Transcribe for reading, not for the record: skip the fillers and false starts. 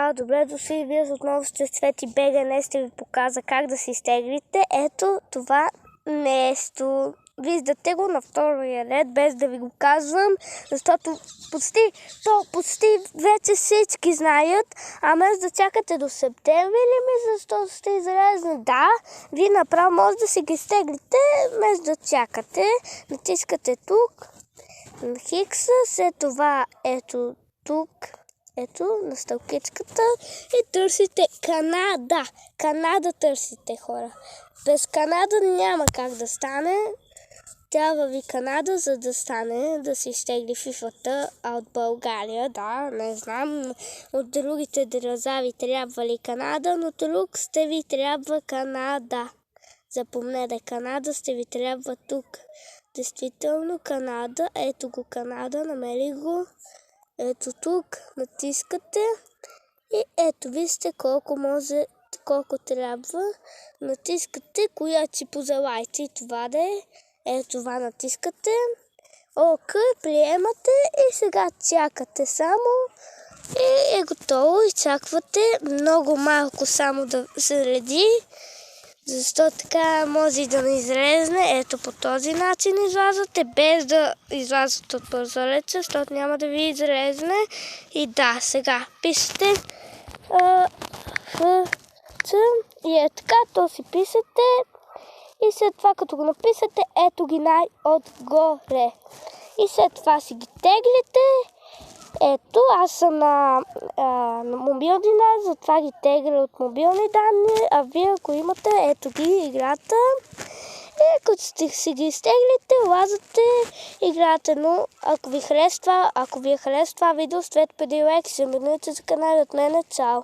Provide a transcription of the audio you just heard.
Чао, добре дошли, вие отново сте с Цвети БГ. Днес ще ви показа как да си изтеглите ето това нещо. Виждате го на втория ред, без да ви го казвам, защото почти вече всички знаят. Ама да чакате до септември ли ми, защото сте изрезани? Да, вие направо може да си ги изтеглите, без да чакате. Натискате тук на хикса, след това ето тук. Ето, на стълкичката и търсите Канада. Канада търсите, хора. Без Канада няма как да стане. Трябва ви Канада, за да стане, да се изтегли фифата, а от България, да, не знам. От другите държави трябва ли Канада, но тук ще ви трябва Канада. Запомнете, Канада ще ви трябва тук. Действително Канада, ето го Канада, намери го. Ето тук натискате и ето вижте колко трябва. Натискате коя си пожелаете и това да е. Ето това натискате. ОК, приемате и сега чакате само и е готово. И чаквате много малко само да се реди. Защото така може и да не излезне. Ето по този начин излазвате, без да излазвате от прозореца, защото няма да ви излезне. И да, сега пишете и е така, то си пишете. И след това, като го написате, ето ги най-отгоре. И след това си ги теглите. Ето, аз съм на мобилни данни, затова ги тегля от мобилни данни, а вие ако имате, ето ги играта. И като си ги изтеглите, лазате, играте, но ако ви харесва видео, след преди лайк, се абонирайте за канала от мене, чао!